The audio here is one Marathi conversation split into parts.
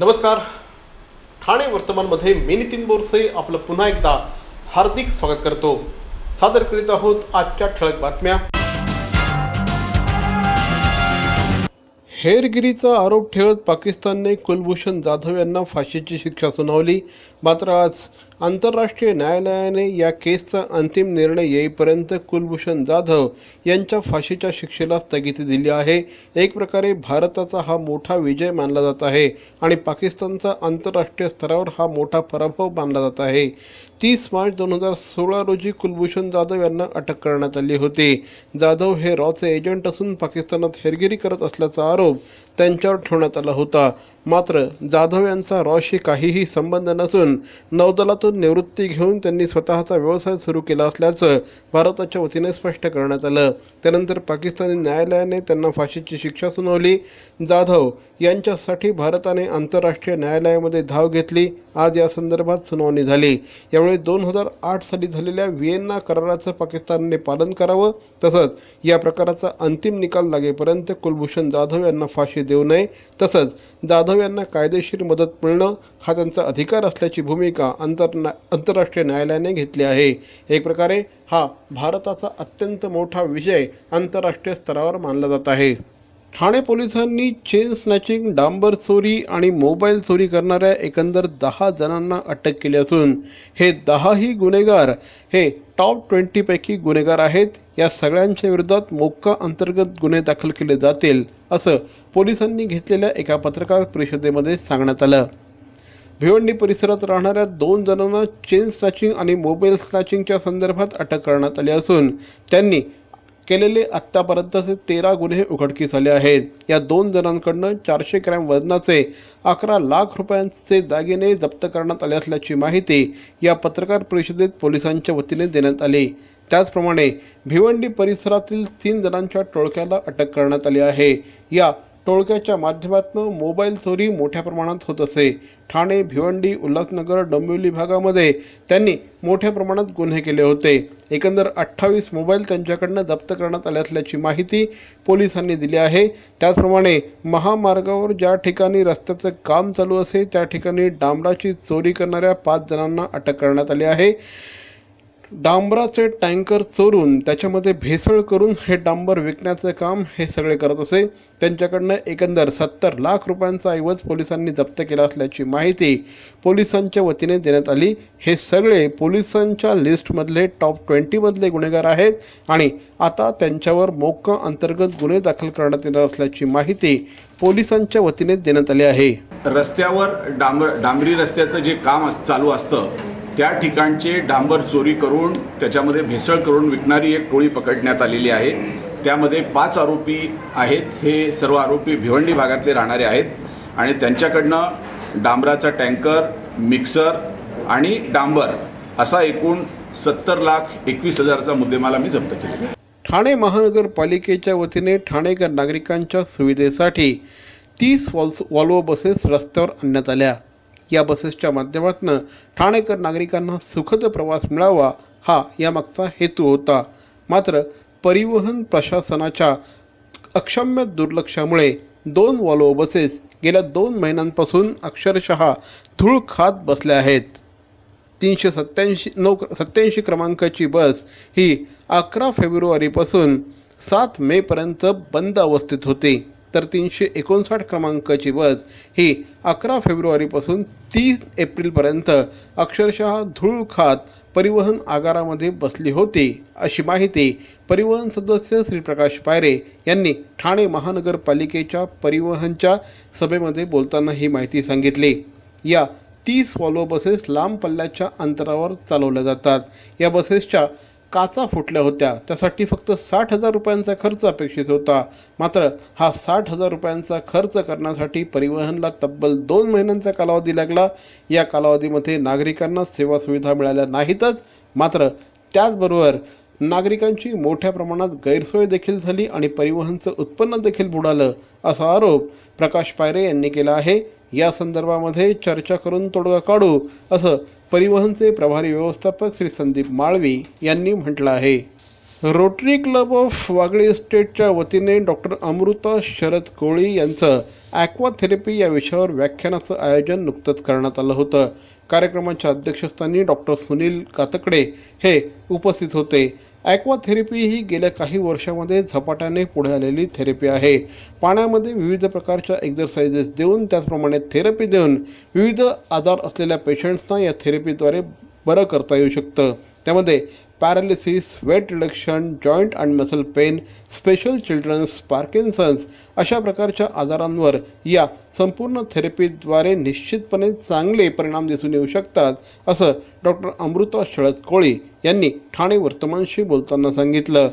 नमस्कार. ठाणे वर्तमानमध्ये मी नितीन बोरसे आपलं पुन्हा एकदा हार्दिक स्वागत करतो. सादर करीत आहोत आजच्या ठळक बातम्या. हेरगिरीचा आरोप ठेवत पाकिस्तानने कुलभूषण जाधव यांना फाशीची शिक्षा सुनावली. मात्र आज आंतरराष्ट्रीय न्यायालयाने या केसचा अंतिम निर्णय येईपर्यंत कुलभूषण जाधव यांच्या फाशीच्या शिक्षेला स्थगिती दिली आहे. एक प्रकारे भारताचा हा मोठा विजय मानला जात आहे आणि पाकिस्तानचा आंतरराष्ट्रीय स्तरावर हा मोठा पराभव मानला जात आहे. 30 मार्च 2016 रोजी कुलभूषण जाधव यांना अटक करण्यात आली होती. जाधव हे रॉचे एजंट असून पाकिस्तानात हेरगिरी करत असल्याचा आरोप त्यांच्यावर ठेवण्यात आला होता. मात्र जाधव यांचा रॉशी काहीही संबंध नसून नौदलातून निवृत्ती घेऊन त्यांनी स्वतःचा व्यवसाय सुरू केला असल्याचं भारताच्या वतीने स्पष्ट करण्यात आलं. त्यानंतर पाकिस्तानी न्यायालयाने त्यांना फाशीची शिक्षा सुनावली. जाधव यांच्यासाठी भारताने आंतरराष्ट्रीय न्यायालयामध्ये धाव घेतली. आज या संदर्भात सुनावणी झाली. यावेळी 2008 साली झालेल्या व्हिएन्ना कराराचं पाकिस्तानने पालन करावं, तसंच या प्रकाराचा अंतिम निकाल लागेपर्यंत कुलभूषण जाधव यांना फाशी देऊ नये, तसंच जाधव यांना कायदेशीर मदत मिळणं हा त्यांचा अधिकार असल्याची भूमिका आंतरराष्ट्रीय न्यायालयाने घेतली आहे. एक प्रकारे हा भारताचा अत्यंत मोठा विजय आंतरराष्ट्रीय स्तरावर मानला जात आहे. ठाणे पोलिसांनी चेन स्नॅचिंग, डांबर चोरी आणि मोबाईल चोरी करणाऱ्या एकंदर 10 जणांना अटक केली असून हे 10ही गुन्हेगार हे टॉप 20 पैकी गुन्हेगार आहेत. या सगळ्यांच्या विरोधात मोक्का अंतर्गत गुन्हे दाखल केले जातील असं पोलिसांनी घेतलेल्या एका पत्रकार परिषदेमध्ये सांगण्यात आलं. भिवंडी परिसरात राहणाऱ्या 2 जणांना चेन स्नॅचिंग आणि मोबाईल स्नॅचिंगच्या संदर्भात अटक करण्यात आली असून त्यांनी केलेले आत्तापर्यंतचे 13 गुन्हे उघडकीस आले आहेत. या 2 जणांकडून 400 ग्रॅम वजनाचे 11 लाख रुपयांचे दागिने जप्त करण्यात आले असल्याची माहिती या पत्रकार परिषदेत पोलिसांच्या वतीने देण्यात आली. त्याचप्रमाणे भिवंडी परिसरातील 3 जणांच्या टोळक्याला अटक करण्यात आली आहे. या टोळक्याच्या माध्यमातून मोबाईल चोरी मोठ्या प्रमाणात होत असे. ठाणे, भिवंडी, उल्हासनगर, डोंबिवली भागामध्ये त्यांनी मोठ्या प्रमाणात गुन्हे केले होते. एकंदर 28 मोबाईल त्यांच्याकडनं जप्त करण्यात आले असल्याची माहिती पोलिसांनी दिली आहे. त्याचप्रमाणे महामार्गावर ज्या ठिकाणी रस्त्याचं काम चालू असे त्या ठिकाणी डांबराची चोरी करणाऱ्या 5 जणांना अटक करण्यात आली आहे. डांबराचे टँकर चोरून त्याच्यामध्ये भेसळ करून हे डांबर विकण्याचं काम हे सगळे करत असे. त्यांच्याकडनं एकंदर 70 लाख रुपयांचा ऐवज पोलिसांनी जप्त केला असल्याची माहिती पोलिसांच्या वतीने देण्यात आली. हे सगळे पोलिसांच्या लिस्टमधले टॉप 20 मधले गुन्हेगार आहेत आणि आता त्यांच्यावर मोक्का अंतर्गत गुन्हे दाखल करण्यात येणार असल्याची माहिती पोलिसांच्या वतीने देण्यात आली आहे. रस्त्यावर डांबरी रस्त्याचं जे काम चालू असतं त्या ठिकाणचे डांबर चोरी करून त्याच्यामध्ये भेसळ करून विकणारी एक टोळी पकडण्यात आलेली आहे. त्यामध्ये 5 आरोपी आहेत. हे सर्व आरोपी भिवंडी भागातले राहणारे आहेत आणि त्यांच्याकडनं डांबराचा टँकर, मिक्सर आणि डांबर असा एकूण 70,21,000चा मुद्देमाल आम्ही जप्त केलेला आहे. ठाणे महानगरपालिकेच्या वतीने ठाणेकर नागरिकांच्या सुविधेसाठी 30 वॉल्वो बसेस रस्त्यावर आणण्यात आल्या. या बसेसच्या माध्यमातून ठाणेकर नागरिकांना सुखद प्रवास मिळावा हा यामागचा हेतू होता. मात्र परिवहन प्रशासनाच्या अक्षम्य दुर्लक्षामुळे 2 वॉल्वो बसेस गेल्या 2 महिन्यांपासून अक्षरशः धूळ खात बसल्या आहेत. 387 क्रमांकाची बस ही 11 फेब्रुवारीपासून 7 मेपर्यंत बंद अवस्थेत होती, तर 359 क्रमांकाची बस ही 11 फेब्रुवारीपासून 30 एप्रिलपर्यंत अक्षरशः धूळ खात परिवहन आगारामध्ये बसली होती, अशी माहिती परिवहन सदस्य श्री प्रकाश पायरे यांनी ठाणे महानगरपालिकेच्या परिवहनच्या सभेमध्ये बोलताना ही माहिती सांगितली. या 30 वॉल्वो बसेस लांब पल्ल्याच्या अंतरावर चालवल्या जातात. या बसेसच्या काचा फुटल्या होत्या. त्यासाठी फक्त 60,000 रुपयांचा खर्च अपेक्षित होता. मात्र हा 60,000 रुपयांचा खर्च करण्यासाठी परिवहनला तब्बल 2 महिन्यांचा कालावधी लागला. या कालावधीमध्ये नागरिकांना सेवा सुविधा मिळाल्या नाहीतच, मात्र त्याचबरोबर नागरिकांची मोठ्या प्रमाणात गैरसोय देखील झाली आणि परिवहनचं उत्पन्न देखील बुडालं, असा आरोप प्रकाश पायरे यांनी केला आहे. या संदर्भामध्ये चर्चा करून तोडगा काढू असं परिवहनचे प्रभारी व्यवस्थापक श्री संदीप माळवी यांनी म्हटलं आहे. रोटरी क्लब ऑफ वागळे इस्टेटच्या वतीने डॉक्टर अमृता शरद कोळी यांचं ॲक्वाथेरपी या विषयावर व्याख्यानाचं आयोजन नुकतंच करण्यात आलं होतं. कार्यक्रमाच्या अध्यक्षस्थानी डॉक्टर सुनील कातकडे हे उपस्थित होते. ॲक्वाथेरपी ही गेल्या काही वर्षांमध्ये झपाट्याने पुढे आलेली थेरपी आहे. पाण्यामध्ये विविध प्रकारच्या एक्झरसाइजेस देऊन त्याचप्रमाणे थेरपी देऊन विविध आजार असलेल्या पेशंट्सना या थेरपीद्वारे बरं करता येऊ शकतं. त्यामध्ये paralysis, weight reduction, joint and muscle pain, special children's, Parkinson's अशा प्रकारच्या आजारांवर या संपूर्ण थेरपीद्वारे निश्चितपणे चांगले परिणाम दिसून येऊ शकतात, असं डॉक्टर अमृता शरद कोळी यांनी ठाणे वर्तमानशी बोलताना सांगितलं.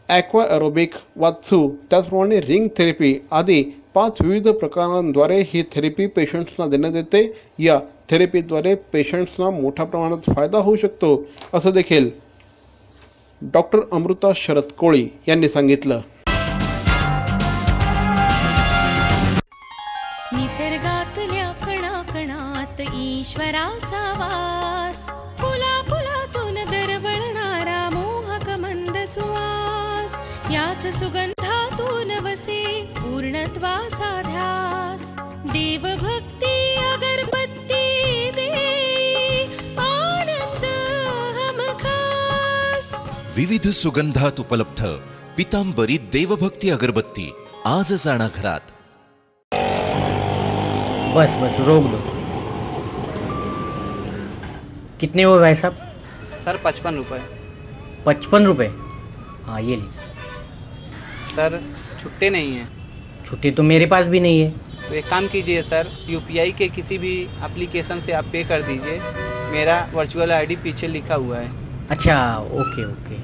ॲक्वा एरोबिक, वात्सू, त्याचप्रमाणे रिंग थेरपी आदी 5 विविध प्रकारांद्वारे ही थेरपी पेशंट्सना देण्यात येते. या थेरपीद्वारे पेशंट्सना मोठ्या प्रमाणात फायदा होऊ शकतो, असं देखील डॉक्टर अमृता शरद कोळी यांनी सांगितलं. निसर्गातल्या कणाकणात ईश्वराचा वास, फुला फुलातून दरवळणारा मोहक मंद सुवास, याच सुगंधातून वसे पूर्णत्वाचा ध्यास. देवभक्ती अगरबत्ती दे आनंद हमखास. विविध सुगंधात उपलब्ध पितांबरी देवभक्ती अगरबत्ती आजच आणा घरात. बस बस रोक दो. कितने हुए भाई साहब? सर 55 रुपये. 55 रुपये? हाँ ये लीजिए. सर छुट्टे नहीं हैं. छुट्टी तो मेरे पास भी नहीं है. तो एक काम कीजिए सर, यूपीआई के किसी भी एप्लीकेशन से आप पे कर दीजिए. मेरा वर्चुअल आईडी पीछे लिखा हुआ है. अच्छा ओके ओके.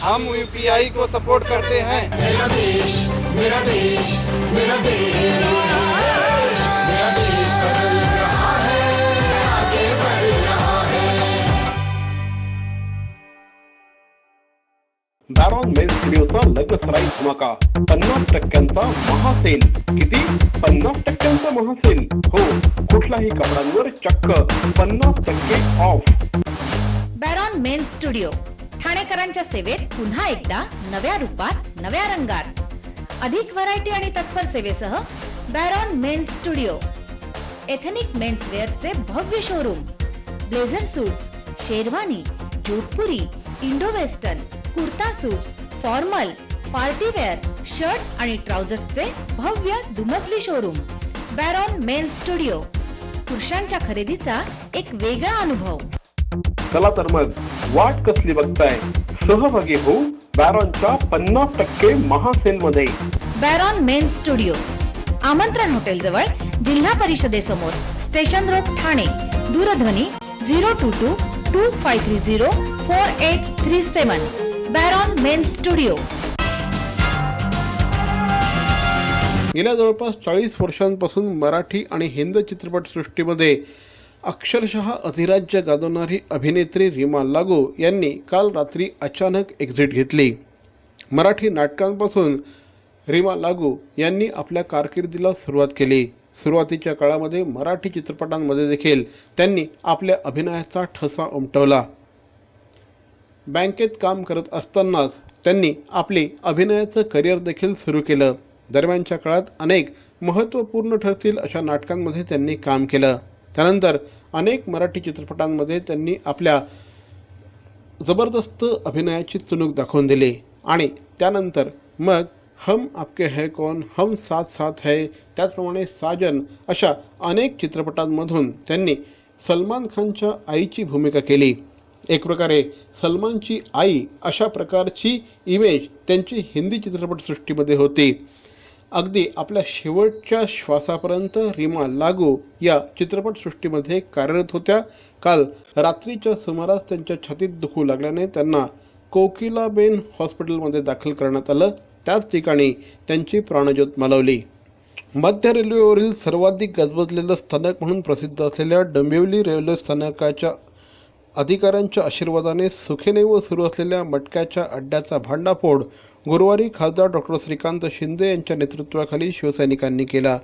हम यूपीआई को सपोर्ट करते हैं. मेरा देश, मेरा देश, मेरा देश, मेरा देश बदल रहा है, आगे बढ़ रहा है. बॅरॉन मेन्स स्टुडिओचा लग्नसराई धमाका. 50% महासेल. किती? 50% महासेल. हो, कुठल्याही कपड्यांवर चक्क 50% ऑफ. बॅरॉन मेन्स स्टुडिओ ठाणेकरांच्या सेवेत पुन्हा एकदा नव्या रूपात, नव्या रंगात. अधिक व्हरायटी आणि तत्पर सेवेसह Baron men's studio. Ethnic men's वेअरचे भव्य showroom. Blazer suits, sherwani, Jodhpuri, Indo western, kurta suits, formal, party wear, shirts आणि ट्राउझर्सचे भव्य दुमजली शोरूम. बॅरॉन men's studio. पुरुषांच्या खरेदीचा एक वेगळा अनुभव. चला तर मग वाट कसली बघताय, सहभागी हो बॅरॉनच्या 50% महासेल मध्ये. बॅरॉन मेन्स स्टुडिओ, आमंत्रण हॉटेल जवळ, जिल्हा परिषदेसमोर, स्टेशन रोड, ठाणे. दूरध्वनी 02225304837. बॅरॉन मेन्स स्टुडिओ. गेल्या जवळपास 40 वर्षांपासून मराठी आणि हिंदी चित्रपटसृष्टीमध्ये अक्षरशः अधिराज्य गाजवणारी अभिनेत्री रीमा लागू यांनी काल रात्री अचानक एक्झिट घेतली. मराठी नाटकांपासून रीमा लागू यांनी आपल्या कारकिर्दीला सुरुवात केली. सुरुवातीच्या काळामध्ये मराठी चित्रपटांमध्ये देखील त्यांनी आपल्या अभिनयाचा ठसा उमटवला. बँकेत काम करत असतानाच त्यांनी आपले अभिनयाचं करिअर देखील सुरू केलं. दरम्यानच्या काळात अनेक महत्त्वपूर्ण ठरतील अशा नाटकांमध्ये त्यांनी काम केलं. त्यानंतर अनेक मराठी चित्रपटांमध्ये त्यांनी आपल्या जबरदस्त अभिनयाची चुणूक दाखवून दिली आणि त्यानंतर मग हम आपके है कौन, हम साथ साथ है, त्याचप्रमाणे साजन अशा अनेक चित्रपटांमधून त्यांनी सलमान खानच्या आईची भूमिका केली. एक प्रकारे सलमानची आई अशा प्रकारची इमेज त्यांची हिंदी चित्रपटसृष्टीमध्ये होती. अगदी आपल्या शेवटच्या श्वासापर्यंत रीमा लागू या चित्रपटसृष्टीमध्ये कार्यरत होत्या. काल रात्रीच्या सुमारास त्यांच्या छातीत दुखू लागल्याने त्यांना कोकिलाबेन हॉस्पिटलमध्ये दाखल करण्यात आलं. त्याच ठिकाणी त्यांची प्राणज्योत मालवली. मध्य रेल्वेवरील सर्वाधिक गजबजलेलं स्थानक म्हणून प्रसिद्ध असलेल्या डोंबिवली रेल्वे स्थानकाच्या अधिकाऱ्यांच्या आशीर्वादाने सुखेने व सुरू असलेल्या मटक्याच्या अड्ड्याचा भांडाफोड गुरुवारी खासदार डॉक्टर श्रीकांत शिंदे यांच्या नेतृत्वाखाली शिवसैनिकांनी केला.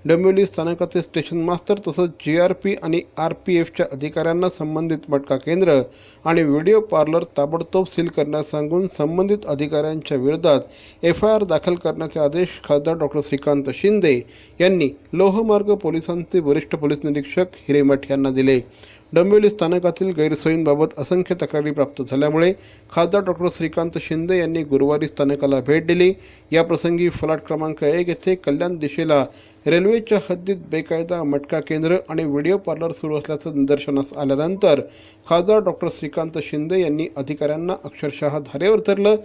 डोंबिवली स्थानकाचे स्टेशन मास्तर तसंच GRP आणि RPFच्या अधिकाऱ्यांना संबंधित मटका केंद्र आणि व्हिडिओ पार्लर ताबडतोब सील करण्यास सांगून संबंधित अधिकाऱ्यांच्या विरोधात FIR दाखल करण्याचे आदेश खासदार डॉक्टर श्रीकांत शिंदे यांनी लोहमार्ग पोलिसांचे वरिष्ठ पोलीस निरीक्षक हिरेमठ यांना दिले. डोंबिवली स्थानकातील गैरसोयींबाबत असंख्य तक्रारी प्राप्त झाल्यामुळे खासदार डॉक्टर श्रीकांत शिंदे यांनी गुरुवारी स्थानकाला भेट दिली. याप्रसंगी फलाट क्रमांक 1 येथे कल्याण दिशेला रेल्वेच्या हद्दीत बेकायदा मटका केंद्र आणि व्हिडिओ पार्लर सुरू असल्याचं निदर्शनास आल्यानंतर खासदार डॉक्टर श्रीकांत शिंदे यांनी अधिकाऱ्यांना अक्षरशः धारेवर धरलं.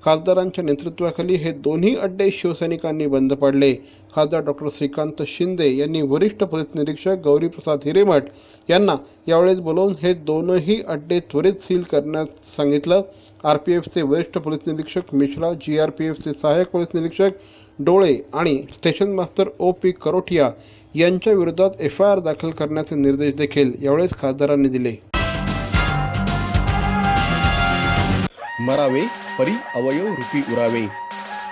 खासदारांच्या नेतृत्वाखाली हे दोन्ही अड्डे शिवसैनिकांनी बंद पाडले. खासदार डॉक्टर श्रीकांत शिंदे यांनी वरिष्ठ पोलीस निरीक्षक गौरीप्रसाद हिरेमठ यांना यावेळेस बोलावून हे दोनही अड्डे त्वरित सील करण्यास सांगितलं. RPFचे वरिष्ठ पोलीस निरीक्षक मिश्रा, GRPFचे सहाय्यक पोलीस निरीक्षक डोळे आणि स्टेशन मास्तर OP करोठिया यांच्या विरोधात FIR दाखल करण्याचे निर्देश देखील यावेळेस खासदारांनी दिले. मरावे परी अवयव रूपी उरावे.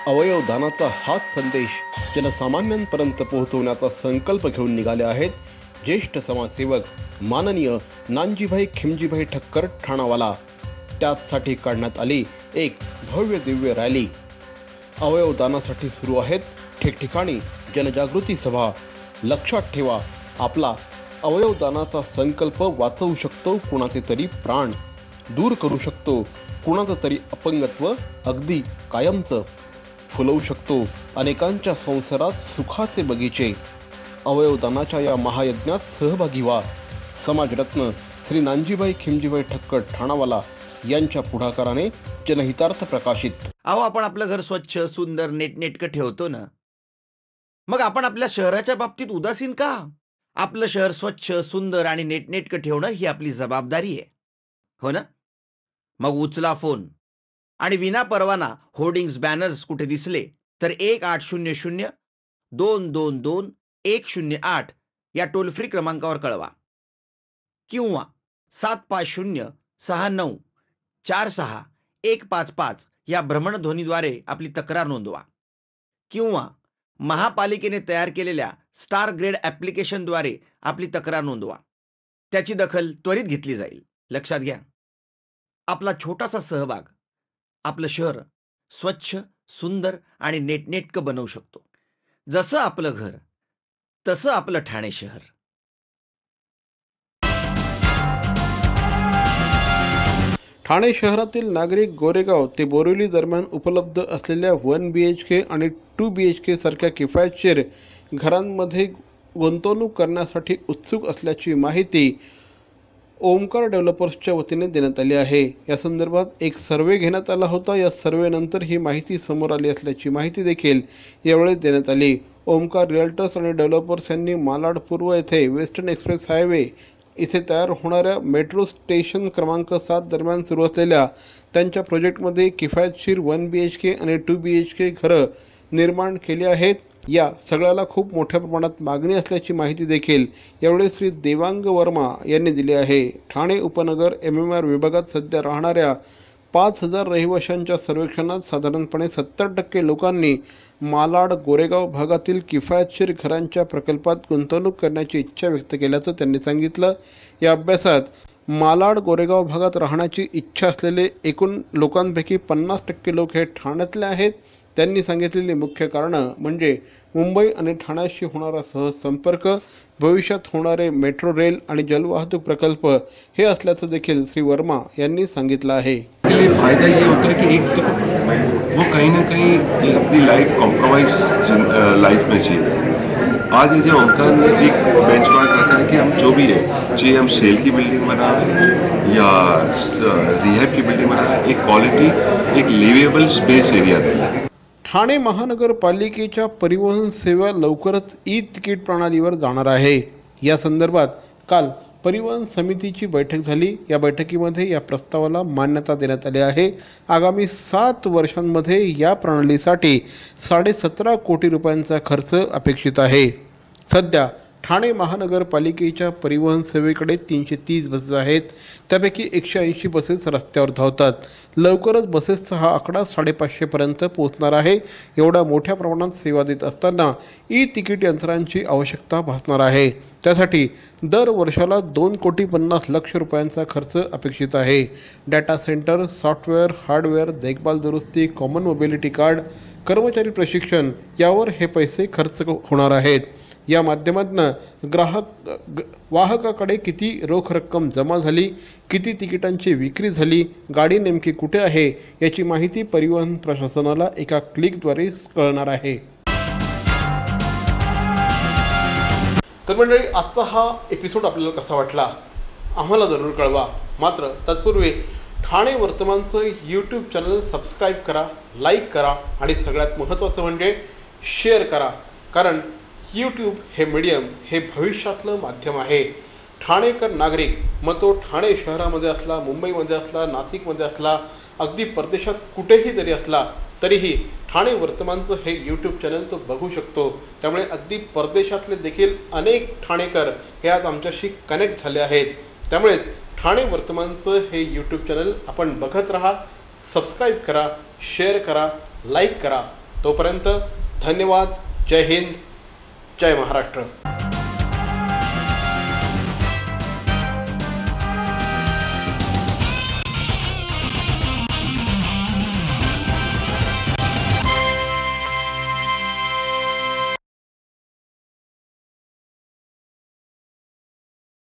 अवयव दानाचा हाच संदेश जनसामान्यांपर्यंत पोहोचवण्याचा संकल्प घेऊन निघाले आहेत ज्येष्ठ समाजसेवक माननीय नानजीभाई खिमजीभाई ठक्कर ठाणावाला. त्याचसाठी काढण्यात आली एक भव्य दिव्य रॅली. अवयव दानासाठी सुरू आहेत ठिकठिकाणी जनजागृती सभा. लक्षात ठेवा, आपला अवयव दानाचा संकल्प वाचवू शकतो कुणाचे तरी प्राण, दूर करू शकतो कुणाचं तरी अपंगत्व अगदी कायमचं, फुलवू शकतो अनेकांच्या संसारात सुखाचे बगीचे. अवयवदानाच्या या महायज्ञात सहभागी व्हा. समाजरत्न श्री नानजीभाई खिमजीभाई ठक्कर ठाणावाला यांच्या पुढाकाराने जनहितार्थ प्रकाशित. अहो, आपण आपलं घर स्वच्छ सुंदर नीटनेटकं ठेवतो ना, मग आपण आपल्या शहराच्या बाबतीत उदासीन का? आपलं शहर स्वच्छ सुंदर आणि नीटनेटकं ठेवणं ही आपली जबाबदारी आहे, हो ना? मग उचला फोन आणि विना परवाना होर्डिंग्स बॅनर्स कुठे दिसले तर 1800-222-108 या टोल फ्री क्रमांकावर कळवा किंवा 7506946-155 या भ्रमणध्वनीद्वारे आपली तक्रार नोंदवा किंवा महापालिकेने तयार केलेल्या स्टार ग्रेड ॲप्लिकेशनद्वारे आपली तक्रार नोंदवा. त्याची दखल त्वरित घेतली जाईल. लक्षात घ्या, आपला छोटासा सहभाग आपलं शहर स्वच्छ सुंदर आणि नेटनेटकं बनवू शकतो. जसं आपलं घर तसं आपलं ठाणे शहर. ठाणे शहरातील नागरिक गोरेगाव ते बोरिवली दरम्यान उपलब्ध असलेल्या 1 BHK आणि 2 BHK सारख्या किफायतशीर घरांमध्ये गुंतवणूक करण्यासाठी उत्सुक असल्याची माहिती ओमकार डेव्हलपर्सच्या वतीने देण्यात आली आहे. या संदर्भात एक सर्वे घेण्यात आला होता. या सर्वेनंतर ही माहिती समोर आली असल्याची माहिती देखील यावेळेस देण्यात आली. ओमकार रिअल्टर्स आणि डेव्हलपर्स यांनी मालाड पूर्व येथे वेस्टर्न एक्सप्रेस हायवे इथे तयार होणाऱ्या मेट्रो स्टेशन क्रमांक 7 दरम्यान सुरू असलेल्या त्यांच्या प्रोजेक्टमध्ये किफायतशीर 1 BHK आणि 2 BHK घरं निर्माण केली आहेत. या सगळ्याला खूप मोठ्या प्रमाणात मागणी असल्याची माहिती देखील यावेळी श्री देवांग वर्मा यांनी दिली आहे. ठाणे उपनगर MMR विभागात सध्या राहणाऱ्या 5000 रहिवाशांच्या सर्वेक्षणात साधारणपणे 70% लोकांनी मालाड गोरेगाव भागातील किफायतशीर घरांच्या प्रकल्पात गुंतवणूक करण्याची इच्छा व्यक्त केल्याचं त्यांनी सांगितलं. या अभ्यासात मालाड गोरेगाव भागात राहण्याची इच्छा असलेले एकूण लोकांपैकी 50% लोक हे ठाण्यातले आहेत. त्यांनी सांगितलेली मुख्य कारणं म्हणजे मुंबई आणि ठाण्याशी होणारा सहज संपर्क, भविष्यात होणारे मेट्रो रेल आणि जलवाहतूक प्रकल्प हे असल्याचं देखील श्री वर्मा यांनी सांगितलं आहे. फायदा ये होता है कि एक तो वो कहीं ना कहीं अपनी लाइफ कॉम्प्रोमाइज लाइफ में चाहिए, आज इथे ओमकार ने एक बेंचमार्क रखा है कि हम जो भी है, चाहे हम सेल की बिल्डिंग बना रहे हैं या रिहैब की बिल्डिंग बना रहे हैं, एक क्वालिटी, एक लिवेबल स्पेस एरिया देना। ठाणे महानगरपालिकेच्या परिवहन सेवा लवकरच ई तिकीट प्रणालीवर जाणार आहे। या संदर्भात काल परिवहन समितीची बैठक झाली। या बैठकीमध्ये या प्रस्तावाला मान्यता देण्यात आली आहे। आगामी 7 वर्षांमध्ये या प्रणालीसाठी 17.5 कोटी रुपयांचा खर्च अपेक्षित आहे। सध्या ठाणे महानगरपालिकेच्या परिवहन सेवेकडे 330 बसेस आहेत, त्यापैकी 180 बसेस रस्त्यावर धावतात। लवकरच बसेसचा हा आकडा 550 पर्यंत पोहोचणार आहे। एवढ्या मोठ्या प्रमाणात सेवा देत असताना ई तिकीट यंत्रांची आवश्यकता भासणार आहे। त्यासाठी दर वर्षाला 2,50,00,000 रुपयांचा खर्च अपेक्षित आहे। डाटा सेंटर, सॉफ्टवेअर, हार्डवेअर, देखभाल दुरुस्ती, कॉमन मोबिलिटी कार्ड, कर्मचारी प्रशिक्षण यावर हे पैसे खर्च होणार आहेत। या माध्यमातून वाहकाकडे किती रोख रक्कम जमा झाली, किती तिकिटांची विक्री झाली, गाडी नेमकी कुठे आहे याची माहिती परिवहन प्रशासनाला एका क्लिकद्वारे कळणार आहे। तर मंडळी, आजचा हा एपिसोड आपल्याला कसा वाटला आम्हाला जरूर कळवा। मात्र तत्पूर्वी ठाणे वर्तमानचं यूट्यूब चॅनल सबस्क्राईब करा, लाईक करा आणि सगळ्यात महत्त्वाचं म्हणजे शेअर करा, कारण यूट्यूब हे मीडियम हे भविष्यातलं माध्यम आहे। ठाणेकर नागरिक, मग तो ठाणे शहरामध्ये असला, मुंबईमध्ये असला, नाशिकमध्ये असला, अगदी परदेशात कुठेही जरी असला तरीही ठाणे वर्तमानचं हे यूट्यूब चॅनल तो बघू शकतो। त्यामुळे अगदी परदेशातले देखील अनेक ठाणेकर हे आज आमच्याशी कनेक्ट झाले आहेत। त्यामुळेच ठाणे वर्तमानचं हे यूट्यूब चॅनल आपण बघत राहा, सबस्क्राईब करा, शेअर करा, लाईक करा। तोपर्यंत धन्यवाद। जय हिंद, जय महाराष्ट्र।